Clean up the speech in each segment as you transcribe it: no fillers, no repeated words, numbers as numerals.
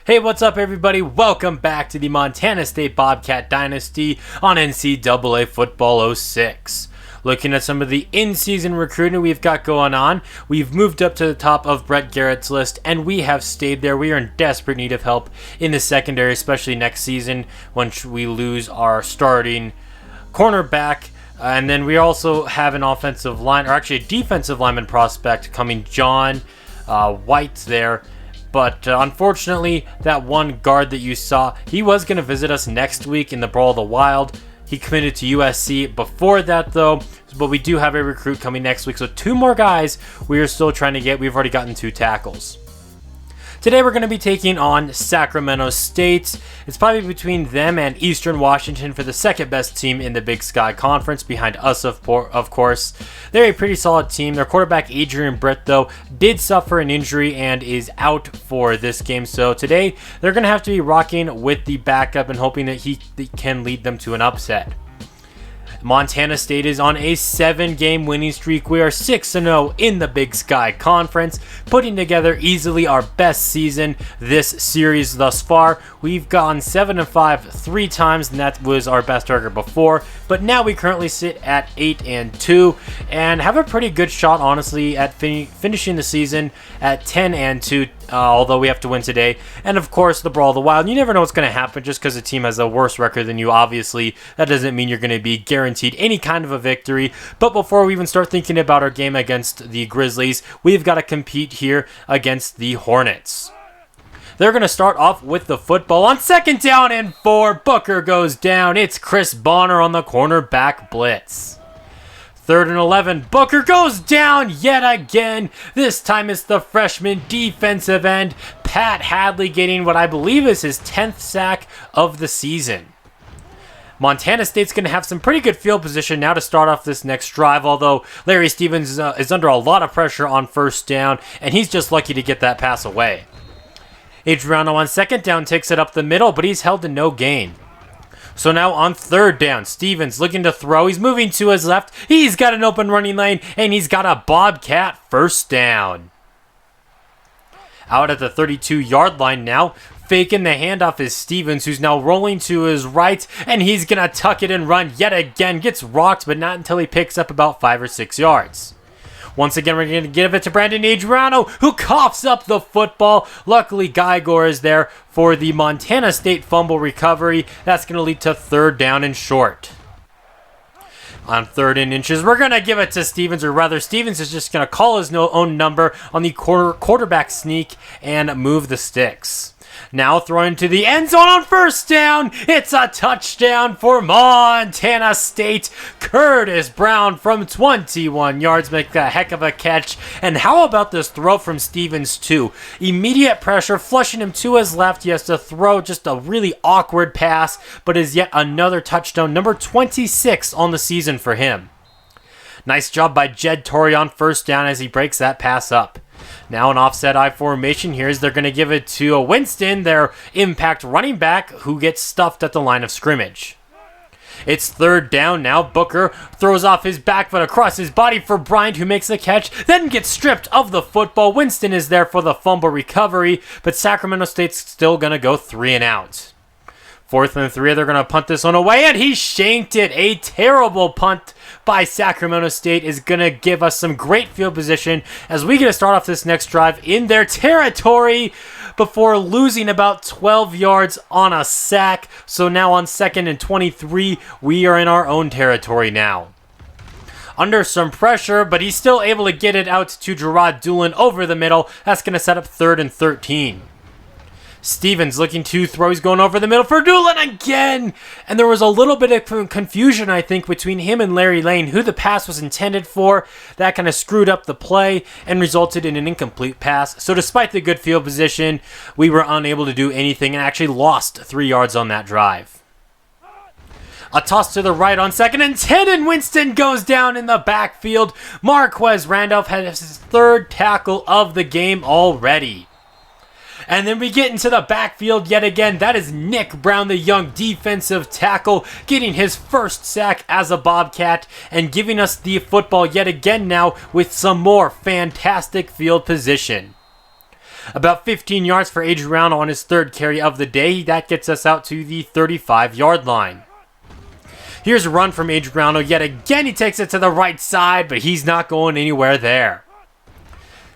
Hey, what's up everybody? Welcome back to the Montana State Bobcat Dynasty on NCAA Football 06. Looking at some of the in-season recruiting we've got going on, we've moved up to the top of Brett Garrett's list, and we have stayed there. We are in desperate need of help in the secondary, especially next season when we lose our starting cornerback. And then we also have an offensive line, or actually a defensive lineman prospect coming, John White there. But unfortunately, that one guard that you saw, he was going to visit us next week in the Brawl of the Wild. He committed to USC before that, though. But we do have a recruit coming next week. So 2 more guys we are still trying to get. We've already gotten 2 tackles. Today we're going to be taking on Sacramento State. It's probably between them and Eastern Washington for the second best team in the Big Sky Conference, behind us of course. They're a pretty solid team. Their quarterback Adrian Britt, though, did suffer an injury and is out for this game. So today they're going to have to be rocking with the backup and hoping that he can lead them to an upset. Montana State is on a 7-game winning streak. We are 6-0 in the Big Sky Conference, putting together easily our best season this series thus far. We've gone 7-5 3 times, and that was our best record before. But now we currently sit at 8-2 and have a pretty good shot, honestly, at finishing the season at 10-2. Although we have to win today. And of course, the Brawl of the Wild. You never know what's going to happen just because a team has a worse record than you. Obviously, that doesn't mean you're going to be guaranteed any kind of a victory. But before we even start thinking about our game against the Grizzlies, we've got to compete here against the Hornets. They're going to start off with the football on 2nd down and 4. Booker goes down. It's Chris Bonner on the cornerback blitz. 3rd and 11, Booker goes down yet again. This time it's the freshman defensive end, Pat Hadley, getting what I believe is his 10th sack of the season. Montana State's going to have some pretty good field position now to start off this next drive, although Larry Stevens is under a lot of pressure on 1st down, and he's just lucky to get that pass away. Adriano on 2nd down takes it up the middle, but he's held to no gain. So now on 3rd down, Stevens looking to throw. He's moving to his left. He's got an open running lane, and he's got a Bobcat 1st down. Out at the 32-yard line now, faking the handoff is Stevens, who's now rolling to his right, and he's going to tuck it and run yet again. Gets rocked, but not until he picks up about 5 or 6 yards. Once again, we're going to give it to Brandon Adriano, who coughs up the football. Luckily, Guy Gore is there for the Montana State fumble recovery. That's going to lead to 3rd down and short. On 3rd and inches, we're going to give it to Stevens, or rather, Stevens is just going to call his own number on the quarterback sneak and move the sticks. Now throwing to the end zone on 1st down. It's a touchdown for Montana State. Curtis Brown from 21 yards make a heck of a catch. And how about this throw from Stevens too? Immediate pressure, flushing him to his left. He has to throw just a really awkward pass, but is yet another touchdown, number 26 on the season for him. Nice job by Jed Torrey on 1st down as he breaks that pass up. Now an offset I formation here as they're going to give it to Winston, their impact running back, who gets stuffed at the line of scrimmage. It's 3rd down now. Booker throws off his back foot across his body for Bryant, who makes the catch, then gets stripped of the football. Winston is there for the fumble recovery, but Sacramento State's still going to go 3 and out. 4th and 3, they're going to punt this one away, and he shanked it. A terrible punt by Sacramento State is going to give us some great field position as we get to start off this next drive in their territory before losing about 12 yards on a sack. So now on 2nd and 23, we are in our own territory now. Under some pressure, but he's still able to get it out to Gerard Doolin over the middle. That's going to set up 3rd and 13. Stevens looking to throw. He's going over the middle for Doolin again. And there was a little bit of confusion, I think, between him and Larry Lane, who the pass was intended for. That kind of screwed up the play and resulted in an incomplete pass. So despite the good field position, we were unable to do anything and actually lost 3 yards on that drive. A toss to the right on 2nd and 10, and Winston goes down in the backfield. Marquez Randolph has his 3rd tackle of the game already. And then we get into the backfield yet again. That is Nick Brown, the young defensive tackle, getting his 1st sack as a Bobcat and giving us the football yet again now with some more fantastic field position. About 15 yards for Adriano on his third carry of the day. That gets us out to the 35-yard line. Here's a run from Adriano. Yet again, he takes it to the right side, but he's not going anywhere there.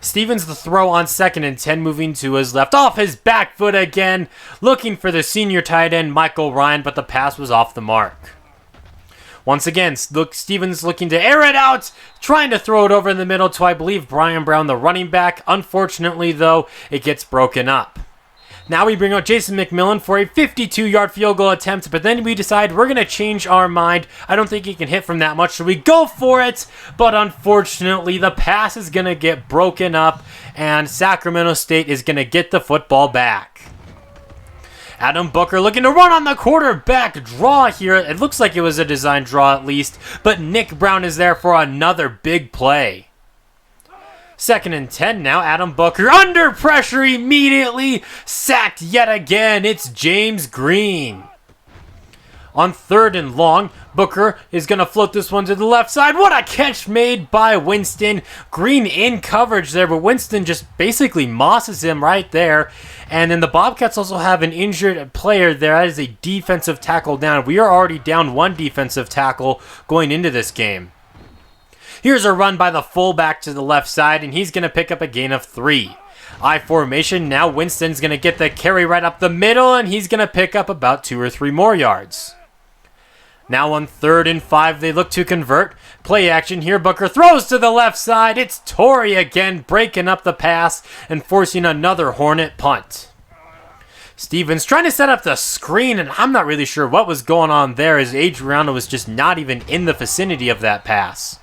Stevens the throw on 2nd and 10, moving to his left. Off his back foot again, looking for the senior tight end, Michael Ryan, but the pass was off the mark. Once again, Stevens looking to air it out, trying to throw it over in the middle to, I believe, Brian Brown, the running back. Unfortunately, though, it gets broken up. Now we bring out Jason McMillan for a 52-yard field goal attempt, but then we decide we're going to change our mind. I don't think he can hit from that much, so we go for it, but unfortunately, the pass is going to get broken up, and Sacramento State is going to get the football back. Adam Booker looking to run on the quarterback draw here. It looks like it was a design draw at least, but Nick Brown is there for another big play. 2nd and 10 now. Adam Booker under pressure immediately. Sacked yet again. It's James Green. On 3rd and long, Booker is going to float this one to the left side. What a catch made by Winston. Green in coverage there, but Winston just basically mosses him right there. And then the Bobcats also have an injured player there. That is a defensive tackle down. We are already down one defensive tackle going into this game. Here's a run by the fullback to the left side, and he's going to pick up a gain of 3. I formation, now Winston's going to get the carry right up the middle, and he's going to pick up about 2 or 3 more yards. Now on 3rd and 5, they look to convert. Play action here, Booker throws to the left side. It's Torrey again, breaking up the pass and forcing another Hornet punt. Stevens trying to set up the screen, and I'm not really sure what was going on there as Adriano was just not even in the vicinity of that pass.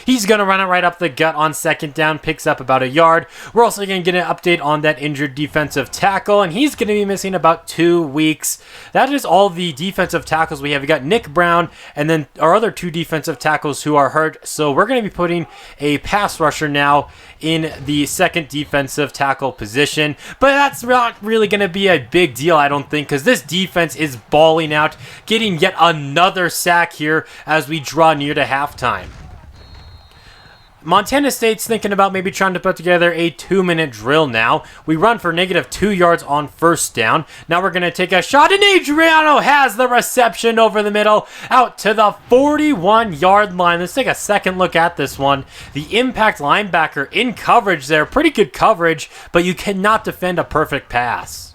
He's going to run it right up the gut on 2nd down, picks up about a yard. We're also going to get an update on that injured defensive tackle, and he's going to be missing about 2 weeks. That is all the defensive tackles we have. We got Nick Brown, and then our other 2 defensive tackles who are hurt. So we're going to be putting a pass rusher now in the 2nd defensive tackle position. But that's not really going to be a big deal, I don't think, because this defense is balling out, getting yet another sack here as we draw near to halftime. Montana State's thinking about maybe trying to put together a 2-minute drill now. We run for negative 2 yards on 1st down. Now we're going to take a shot, and Adriano has the reception over the middle out to the 41-yard line. Let's take a second look at this one. The impact linebacker in coverage there. Pretty good coverage, but you cannot defend a perfect pass.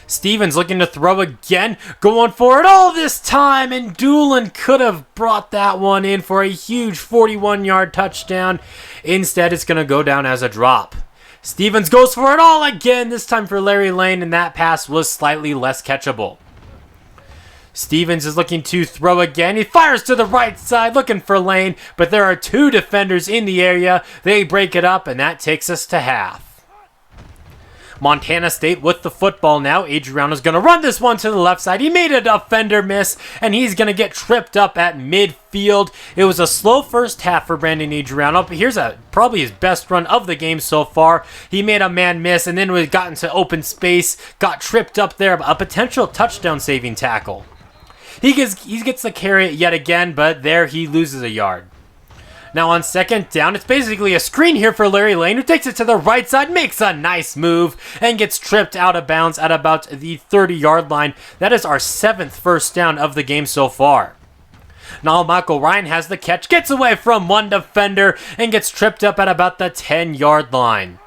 Stevens looking to throw again, going for it all this time, and Doolin could have brought that one in for a huge 41-yard touchdown. Instead, it's going to go down as a drop. Stevens goes for it all again, this time for Larry Lane, and that pass was slightly less catchable. Stevens is looking to throw again. He fires to the right side, looking for Lane, but there are 2 defenders in the area. They break it up, and that takes us to half. Montana State with the football now. Adriano's going to run this one to the left side. He made a defender miss, and he's going to get tripped up at midfield. It was a slow first half for Brandon Adriano, but here's probably his best run of the game so far. He made a man miss, and then we got into open space, got tripped up there, a potential touchdown-saving tackle. He gets the carry yet again, but there he loses a yard. Now on 2nd down, it's basically a screen here for Larry Lane, who takes it to the right side, makes a nice move, and gets tripped out of bounds at about the 30-yard line. That is our 7th first down of the game so far. Now Michael Ryan has the catch, gets away from one defender, and gets tripped up at about the 10-yard line.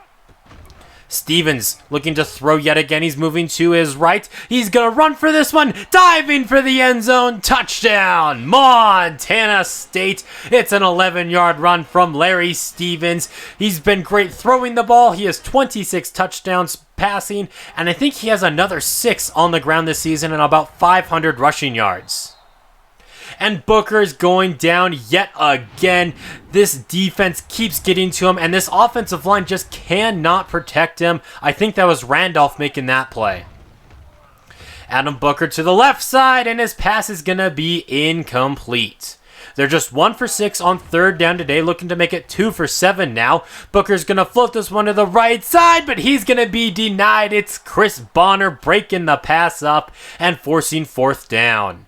Stevens looking to throw yet again. He's moving to his right. He's going to run for this one. Diving for the end zone. Touchdown, Montana State. It's an 11-yard run from Larry Stevens. He's been great throwing the ball. He has 26 touchdowns passing, and I think he has another 6 on the ground this season and about 500 rushing yards. And Booker's going down yet again. This defense keeps getting to him, and this offensive line just cannot protect him. I think that was Randolph making that play. Adam Booker to the left side, and his pass is going to be incomplete. They're just 1 for 6 on 3rd down today, looking to make it 2 for 7 now. Booker's going to float this one to the right side, but he's going to be denied. It's Chris Bonner breaking the pass up and forcing 4th down.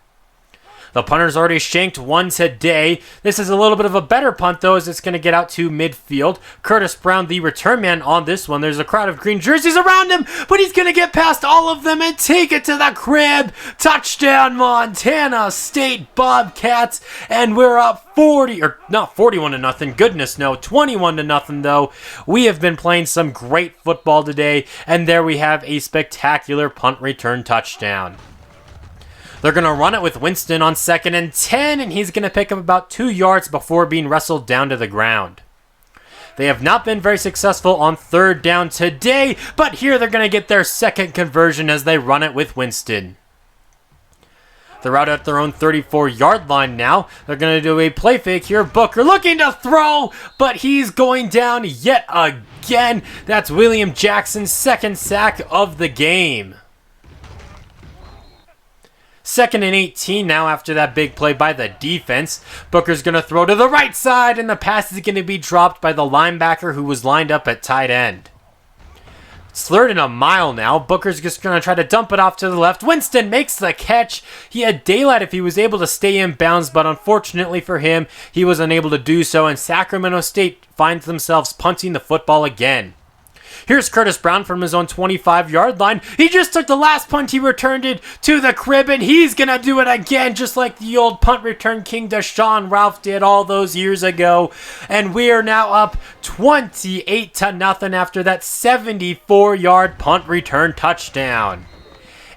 The punter's already shanked one today. This is a little bit of a better punt, though, as it's going to get out to midfield. Curtis Brown, the return man on this one. There's a crowd of green jerseys around him, but he's going to get past all of them and take it to the crib. Touchdown, Montana State Bobcats, and we're up 41-0. Goodness, no, 21-0, though. We have been playing some great football today, and there we have a spectacular punt return touchdown. They're going to run it with Winston on 2nd and 10, and he's going to pick up about 2 yards before being wrestled down to the ground. They have not been very successful on 3rd down today, but here they're going to get their second conversion as they run it with Winston. They're out at their own 34-yard line now. They're going to do a play fake here. Booker looking to throw, but he's going down yet again. That's William Jackson's second sack of the game. 2nd and 18 now after that big play by the defense. Booker's going to throw to the right side, and the pass is going to be dropped by the linebacker who was lined up at tight end. It's 3rd and a mile now. Booker's just going to try to dump it off to the left. Winston makes the catch. He had daylight if he was able to stay in bounds, but unfortunately for him, he was unable to do so, and Sacramento State finds themselves punting the football again. Here's Curtis Brown from his own 25-yard line. He just took the last punt. He returned it to the crib, and he's going to do it again, just like the old punt return king Deshaun Ralph did all those years ago. And we are now up 28-0 after that 74-yard punt return touchdown.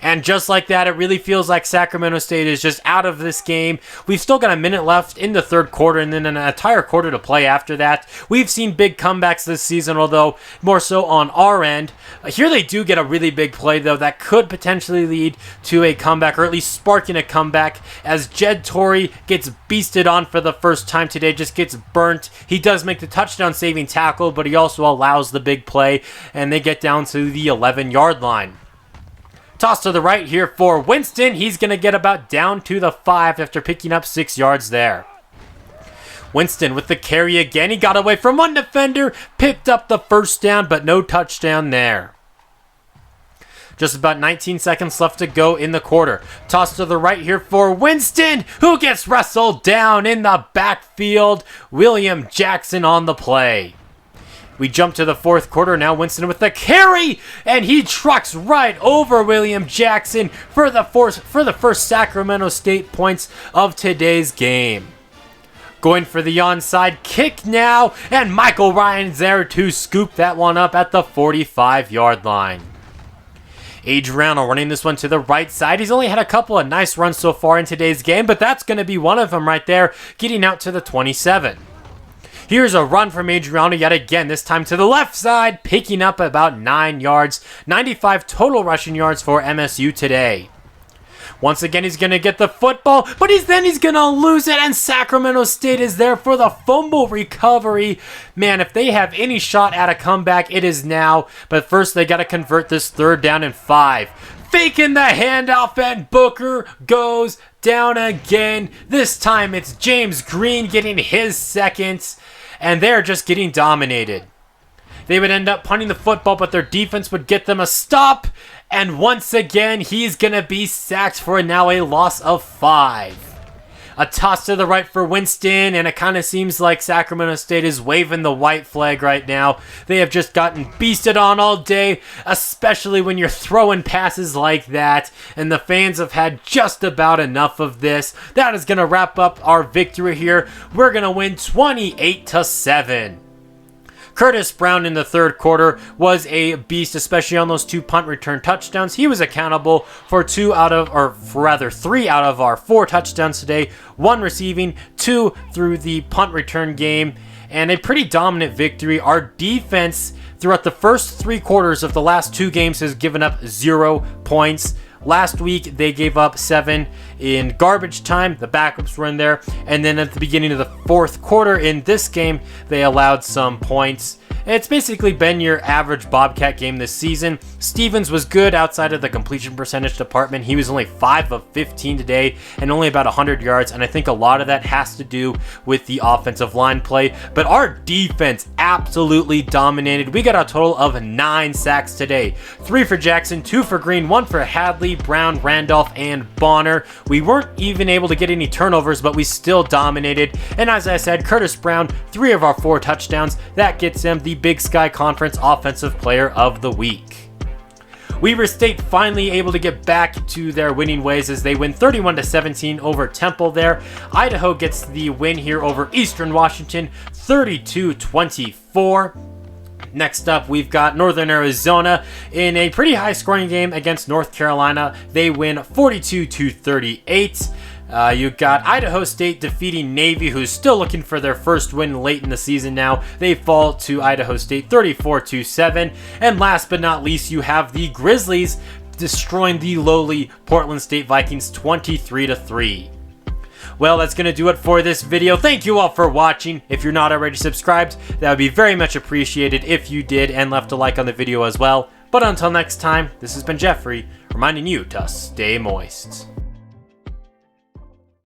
And just like that, it really feels like Sacramento State is just out of this game. We've still got a minute left in the 3rd quarter and then an entire quarter to play after that. We've seen big comebacks this season, although more so on our end. Here they do get a really big play, though, that could potentially lead to a comeback, or at least sparking a comeback, as Jed Torrey gets beasted on for the first time today, just gets burnt. He does make the touchdown-saving tackle, but he also allows the big play, and they get down to the 11-yard line. Toss to the right here for Winston. He's going to get about down to the 5 after picking up 6 yards there. Winston with the carry again. He got away from one defender, picked up the 1st down, but no touchdown there. Just about 19 seconds left to go in the quarter. Toss to the right here for Winston, who gets wrestled down in the backfield. William Jackson on the play. We jump to the 4th quarter now. Winston with the carry, and he trucks right over William Jackson for the first Sacramento State points of today's game. Going for the onside kick now, and Michael Ryan's there to scoop that one up at the 45-yard line. Adriano running this one to the right side. He's only had a couple of nice runs so far in today's game, but that's going to be one of them right there, getting out to the 27. Here's a run from Adriano yet again, this time to the left side, picking up about 9 yards. 95 total rushing yards for MSU today. Once again, he's going to get the football, but he's going to lose it, and Sacramento State is there for the fumble recovery. Man, if they have any shot at a comeback, it is now. But first, they got to convert this 3rd down and 5. Faking the handoff, and Booker goes down again. This time, it's James Green getting his 2nd. And they're just getting dominated. They would end up punting the football, but their defense would get them a stop. And once again, he's going to be sacked for now a loss of 5. A toss to the right for Winston, and it kind of seems like Sacramento State is waving the white flag right now. They have just gotten beasted on all day, especially when you're throwing passes like that, and the fans have had just about enough of this. That is going to wrap up our victory here. We're going to win 28-7. Curtis Brown in the 3rd quarter was a beast, especially on those 2 punt return touchdowns. He was accountable for 3 out of our 4 touchdowns today, 1 receiving, 2 through the punt return game, and a pretty dominant victory. Our defense throughout the first 3 quarters of the last 2 games has given up 0 points. Last week, they gave up 7 in garbage time. The backups were in there. And then at the beginning of the 4th quarter in this game, they allowed some points. It's basically been your average Bobcat game this season. Stevens was good outside of the completion percentage department. He was only 5 of 15 today and only about 100 yards. And I think a lot of that has to do with the offensive line play. But our defense absolutely dominated. We got a total of 9 sacks today. 3 for Jackson, 2 for Green, 1 for Hadley, Riley, Brown, Randolph, and Bonner. We weren't even able to get any turnovers, but we still dominated. And as I said, Curtis Brown, 3 of our 4 touchdowns. That gets him the Big Sky Conference Offensive Player of the Week. Weber State finally able to get back to their winning ways as they win 31-17 over Temple there. Idaho gets the win here over Eastern Washington, 32-24. Next up, we've got Northern Arizona in a pretty high scoring game against North Carolina. They win 42-38. You got Idaho State defeating Navy, who's still looking for their first win late in the season now. They fall to Idaho State 34-7. And last but not least, you have the Grizzlies destroying the lowly Portland State Vikings 23-3. Well, that's going to do it for this video. Thank you all for watching. If you're not already subscribed, that would be very much appreciated if you did and left a like on the video as well. But until next time, this has been Jeffrey, reminding you to stay moist.